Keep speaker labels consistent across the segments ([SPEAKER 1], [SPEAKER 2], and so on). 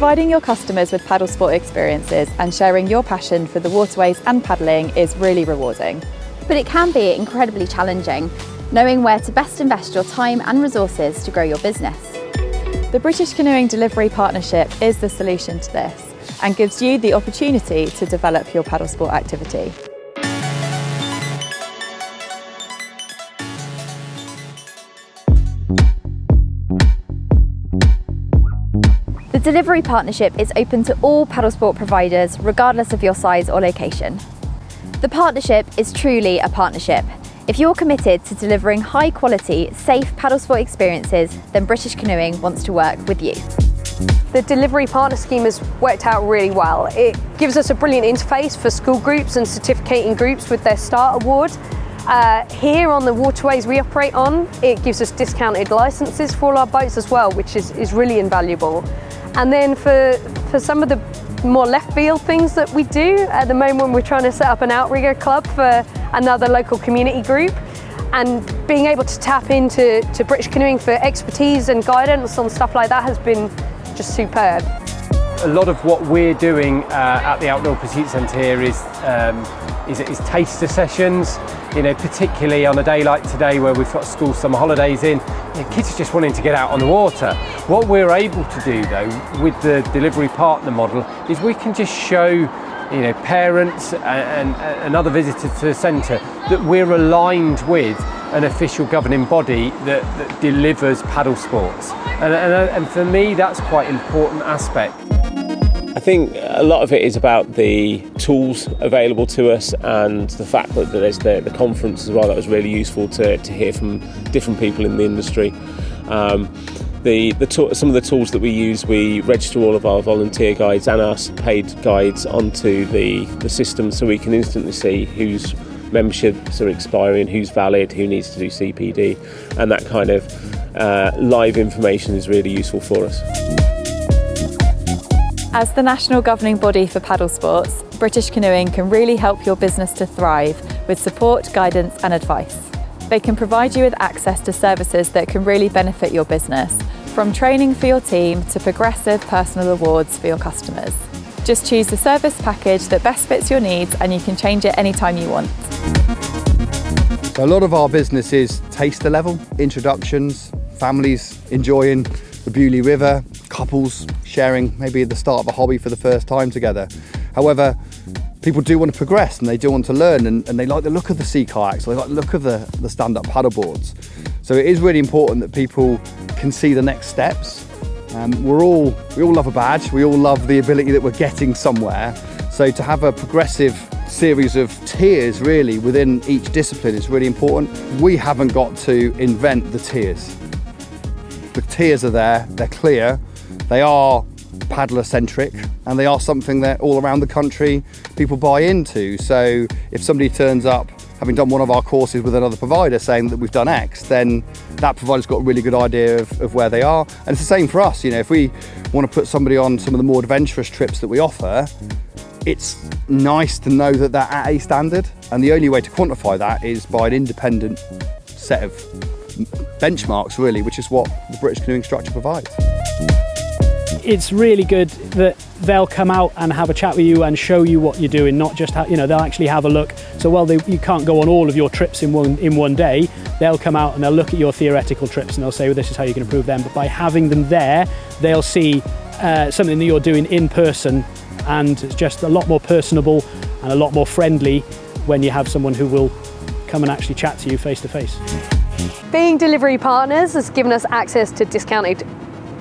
[SPEAKER 1] Providing your customers with paddle sport experiences and sharing your passion for the waterways and paddling is really rewarding.
[SPEAKER 2] But it can be incredibly challenging, knowing where to best invest your time and resources to grow your business.
[SPEAKER 1] The British Canoeing Delivery Partnership is the solution to this and gives you the opportunity to develop your paddle sport activity.
[SPEAKER 2] The Delivery Partnership is open to all paddle sport providers, regardless of your size or location. The partnership is truly a partnership. If you're committed to delivering high quality, safe paddle sport experiences, then British Canoeing wants to work with you.
[SPEAKER 3] The delivery partner scheme has worked out really well. It gives us a brilliant interface for school groups and certificating groups with their Start Award. Here on the waterways we operate on, it gives us discounted licences for all our boats as well, which is really invaluable. And then for some of the more left field things that we do, at the moment we're trying to set up an outrigger club for another local community group, and being able to tap into British Canoeing for expertise and guidance on stuff like that has been just superb.
[SPEAKER 4] A lot of what we're doing at the Outdoor Pursuit Centre here is taster sessions, particularly on a day like today where we've got school summer holidays in. Kids are just wanting to get out on the water. What we're able to do though with the delivery partner model is we can just show parents and other visitors to the centre that we're aligned with an official governing body that delivers paddle sports. And for me that's quite an important aspect.
[SPEAKER 5] I think a lot of it is about the tools available to us and the fact that there's the conference as well. That was really useful to hear from different people in the industry. Some of the tools that we use, we register all of our volunteer guides and our paid guides onto the system, so we can instantly see whose memberships are expiring, who's valid, who needs to do CPD, and that kind of live information is really useful for us.
[SPEAKER 1] As the national governing body for paddle sports, British Canoeing can really help your business to thrive with support, guidance and advice. They can provide you with access to services that can really benefit your business, from training for your team to progressive personal awards for your customers. Just choose the service package that best fits your needs and you can change it anytime you want.
[SPEAKER 6] So a lot of our business is taster level, introductions, families enjoying the Bewley River, couples sharing maybe the start of a hobby for the first time together. However, people do want to progress and they do want to learn, and they like the look of the sea kayaks, they like the look of the stand-up paddleboards. So it is really important that people can see the next steps. We all love a badge, we all love the ability that we're getting somewhere. So to have a progressive series of tiers really within each discipline is really important. We haven't got to invent the tiers. The tiers are there, they're clear, they are paddler centric, and they are something that all around the country people buy into. So if somebody turns up having done one of our courses with another provider saying that we've done X, then that provider's got a really good idea of where they are. And it's the same for us, if we want to put somebody on some of the more adventurous trips that we offer, it's nice to know that they're at a standard, and the only way to quantify that is by an independent set of benchmarks really, which is what the British Canoeing structure provides.
[SPEAKER 7] It's really good that they'll come out and have a chat with you and show you what you're doing, not just they'll actually have a look. So you can't go on all of your trips in one day. They'll come out and they'll look at your theoretical trips and they'll say, well, this is how you can improve them. But by having them there, they'll see something that you're doing in person, and it's just a lot more personable and a lot more friendly when you have someone who will come and actually chat to you face to face.
[SPEAKER 3] Being delivery partners has given us access to discounted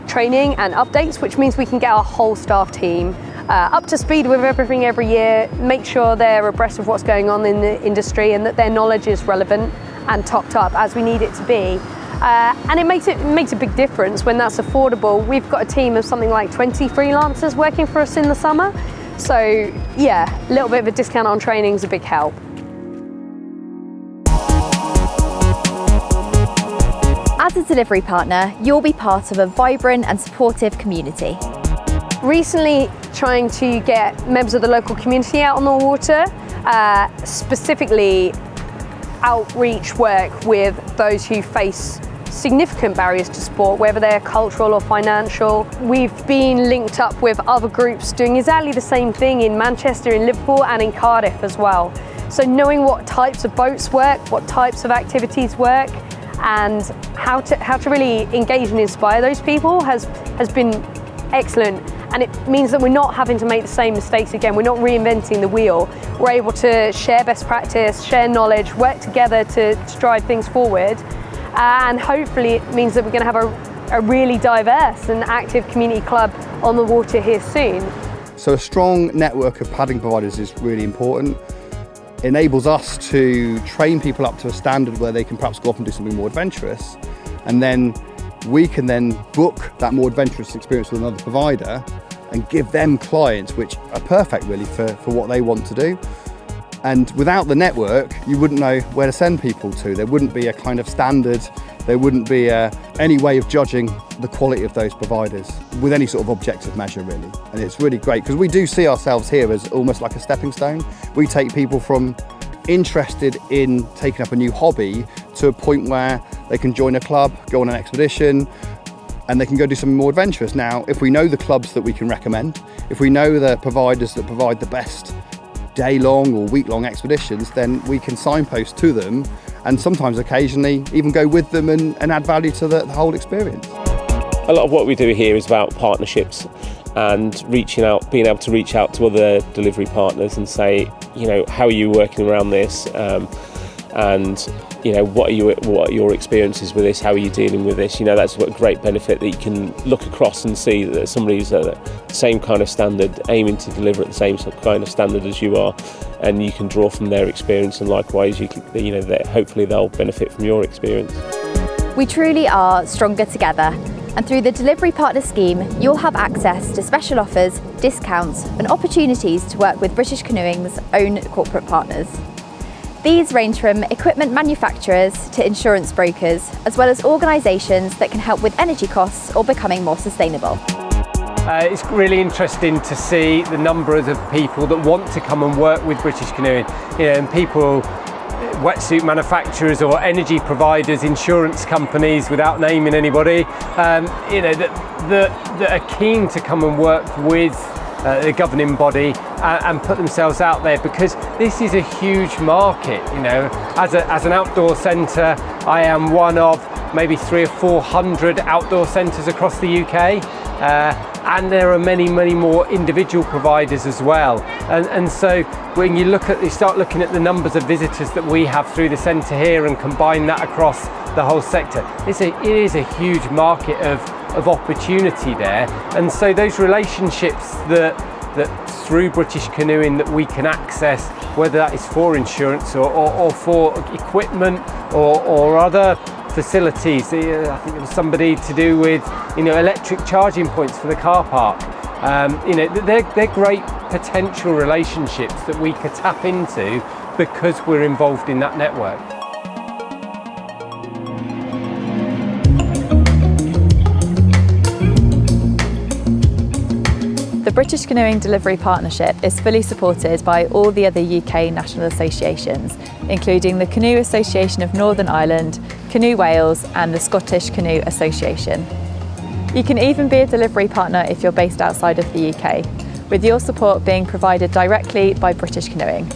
[SPEAKER 3] training and updates, which means we can get our whole staff team up to speed with everything every year, make sure they're abreast of what's going on in the industry and that their knowledge is relevant and topped up as we need it to be. And it makes a big difference when that's affordable. We've got a team of something like 20 freelancers working for us in the summer. So yeah, a little bit of a discount on training is a big help.
[SPEAKER 2] As a delivery partner, you'll be part of a vibrant and supportive community.
[SPEAKER 3] Recently trying to get members of the local community out on the water, specifically outreach work with those who face significant barriers to sport, whether they're cultural or financial. We've been linked up with other groups doing exactly the same thing in Manchester, in Liverpool and in Cardiff as well. So knowing what types of boats work, what types of activities work, and how to really engage and inspire those people has been excellent. And it means that we're not having to make the same mistakes again. We're not reinventing the wheel. We're able to share best practice, share knowledge, work together to drive things forward. And hopefully it means that we're going to have a really diverse and active community club on the water here soon.
[SPEAKER 6] So a strong network of paddling providers is really important. It enables us to train people up to a standard where they can perhaps go off and do something more adventurous. And then we can then book that more adventurous experience with another provider and give them clients which are perfect really for what they want to do. And without the network, you wouldn't know where to send people to. There wouldn't be a kind of standard, there wouldn't be any way of judging the quality of those providers with any sort of objective measure really. And it's really great because we do see ourselves here as almost like a stepping stone. We take people from interested in taking up a new hobby to a point where they can join a club, go on an expedition, and they can go do something more adventurous. Now, if we know the clubs that we can recommend, if we know the providers that provide the best day-long or week-long expeditions, then we can signpost to them and sometimes occasionally even go with them and add value to the whole experience.
[SPEAKER 5] A lot of what we do here is about partnerships and reaching out, being able to reach out to other delivery partners and say, you know, how are you working around this? And you know, what are your experiences with this? How are you dealing with this? You know, that's a great benefit that you can look across and see that somebody's at the same kind of standard, aiming to deliver at the same kind of standard as you are, and you can draw from their experience, and likewise, hopefully they'll benefit from your experience.
[SPEAKER 2] We truly are stronger together, and through the Delivery Partner Scheme, you'll have access to special offers, discounts, and opportunities to work with British Canoeing's own corporate partners. These range from equipment manufacturers to insurance brokers, as well as organisations that can help with energy costs or becoming more sustainable.
[SPEAKER 4] It's really interesting to see the number of people that want to come and work with British Canoeing, and people, wetsuit manufacturers or energy providers, insurance companies, without naming anybody, that are keen to come and work with the governing body and put themselves out there, because this is a huge market. As an outdoor centre, I am one of maybe 300 or 400 outdoor centres across the UK, and there are many more individual providers as well. And so when you start looking at the numbers of visitors that we have through the centre here and combine that across the whole sector, it is a huge market of opportunity there. And so those relationships that through British Canoeing that we can access, whether that is for insurance or for equipment or other facilities. I think there was somebody to do with electric charging points for the car park. They're great potential relationships that we could tap into because we're involved in that network.
[SPEAKER 1] The British Canoeing Delivery Partnership is fully supported by all the other UK national associations, including the Canoe Association of Northern Ireland, Canoe Wales and the Scottish Canoe Association. You can even be a delivery partner if you're based outside of the UK, with your support being provided directly by British Canoeing.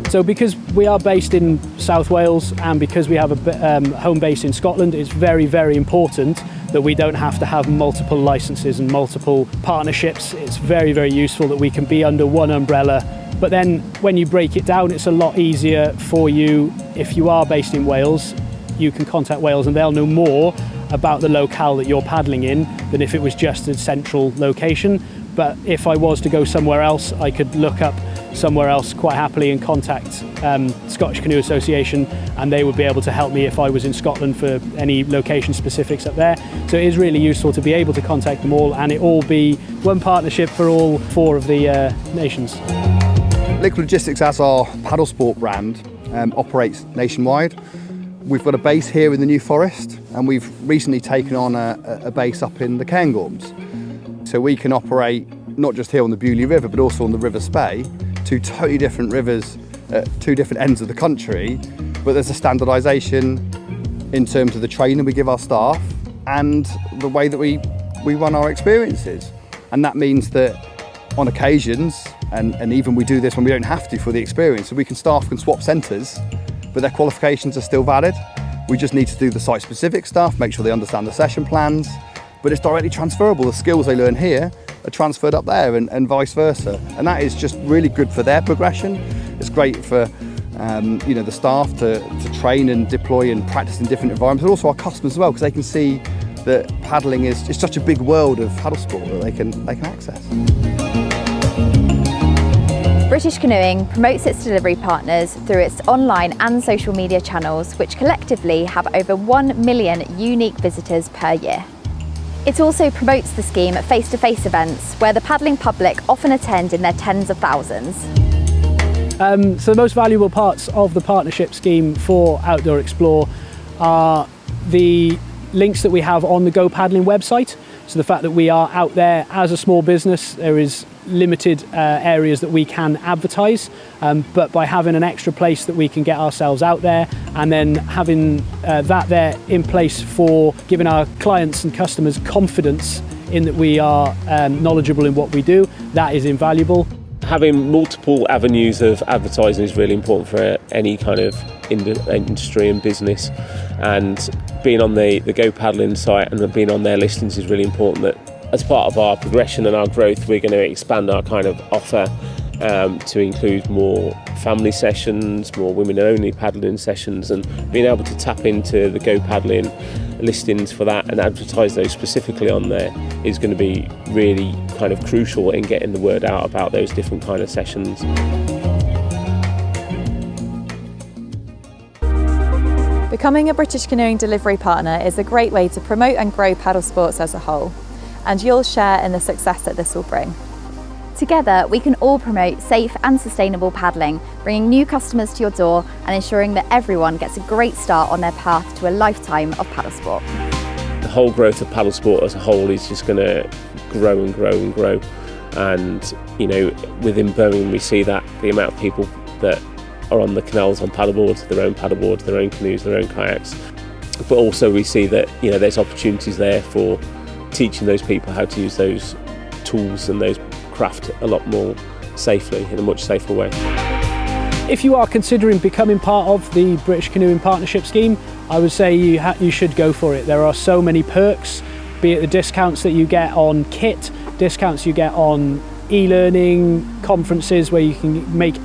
[SPEAKER 7] So because we are based in South Wales and because we have a home base in Scotland, it's very, very important that we don't have to have multiple licenses and multiple partnerships. It's very, very useful that we can be under one umbrella. But then when you break it down, it's a lot easier for you. If you are based in Wales, you can contact Wales and they'll know more about the locale that you're paddling in than if it was just a central location. But if I was to go somewhere else, I could look up somewhere else quite happily and contact Scottish Canoe Association, and they would be able to help me if I was in Scotland for any location specifics up there. So it is really useful to be able to contact them all and it all be one partnership for all 4 of the nations.
[SPEAKER 6] Liquid Logistics, as our paddle sport brand, operates nationwide. We've got a base here in the New Forest, and we've recently taken on a base up in the Cairngorms. So we can operate not just here on the Beaulieu River, but also on the River Spey, 2 totally different rivers at 2 different ends of the country, but there's a standardisation in terms of the training we give our staff and the way that we run our experiences. And that means that on occasions, and even we do this when we don't have to for the experience, so staff can swap centres, but their qualifications are still valid. We just need to do the site-specific stuff, make sure they understand the session plans, but it's directly transferable. The skills they learn here are transferred up there and vice versa. And that is just really good for their progression. It's great for the staff to train and deploy and practice in different environments, but also our customers as well, because they can see that paddling is such a big world of paddle sport that they can access.
[SPEAKER 2] British Canoeing promotes its delivery partners through its online and social media channels, which collectively have over 1 million unique visitors per year. It also promotes the scheme at face-to-face events where the paddling public often attend in their tens of thousands.
[SPEAKER 7] So the most valuable parts of the partnership scheme for Outdoor Explore are the links that we have on the Go Paddling website. So the fact that we are out there as a small business, there is limited areas that we can advertise, but by having an extra place that we can get ourselves out there, and then having that there in place for giving our clients and customers confidence in that we are knowledgeable in what we do, that is invaluable.
[SPEAKER 5] Having multiple avenues of advertising is really important for any kind of industry and business, and being on the Go Paddling site and being on their listings is really important. That as part of our progression and our growth, we're going to expand our kind of offer to include more family sessions, more women-only paddling sessions, and being able to tap into the Go Paddling listings for that and advertise those specifically on there is going to be really kind of crucial in getting the word out about those different kind of sessions.
[SPEAKER 1] Becoming a British Canoeing delivery partner is a great way to promote and grow paddle sports as a whole, and you'll share in the success that this will bring.
[SPEAKER 2] Together, we can all promote safe and sustainable paddling, bringing new customers to your door and ensuring that everyone gets a great start on their path to a lifetime of paddle sport.
[SPEAKER 5] The whole growth of paddle sport as a whole is just going to grow and grow and grow. And, within Birmingham, we see that the amount of people that are on the canals on paddleboards, their own canoes, their own kayaks. But also we see that, there's opportunities there for teaching those people how to use those tools and those craft a lot more safely, in a much safer way.
[SPEAKER 7] If you are considering becoming part of the British Canoeing Partnership Scheme, I would say you should go for it. There are so many perks, be it the discounts that you get on kit, discounts you get on e-learning, conferences where you can make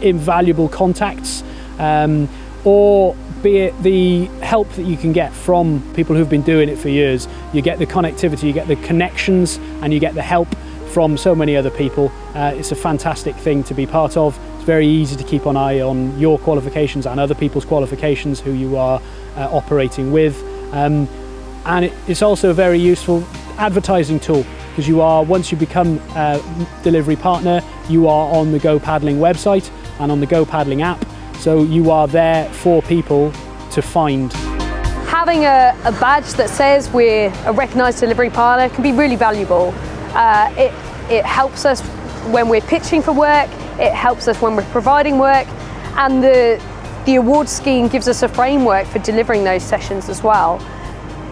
[SPEAKER 7] invaluable contacts, or be it the help that you can get from people who've been doing it for years. You get the connectivity, you get the connections, and you get the help from so many other people. It's a fantastic thing to be part of. It's very easy to keep an eye on your qualifications and other people's qualifications who you are operating with. And it's also a very useful advertising tool, because once you become a delivery partner, you are on the Go Paddling website and on the Go Paddling app, so you are there for people to find.
[SPEAKER 3] Having a badge that says we're a recognised delivery partner can be really valuable. It helps us when we're pitching for work, it helps us when we're providing work, and the award scheme gives us a framework for delivering those sessions as well.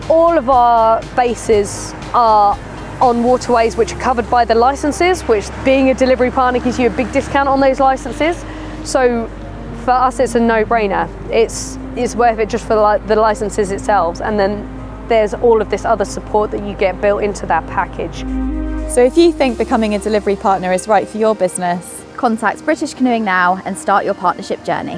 [SPEAKER 3] All of our bases are on waterways which are covered by the licences, which being a delivery partner gives you a big discount on those licences. So for us it's a no-brainer. It's worth it just for the licences itself, and then there's all of this other support that you get built into that package.
[SPEAKER 1] So if you think becoming a delivery partner is right for your business,
[SPEAKER 2] Contact British Canoeing now and start your partnership journey.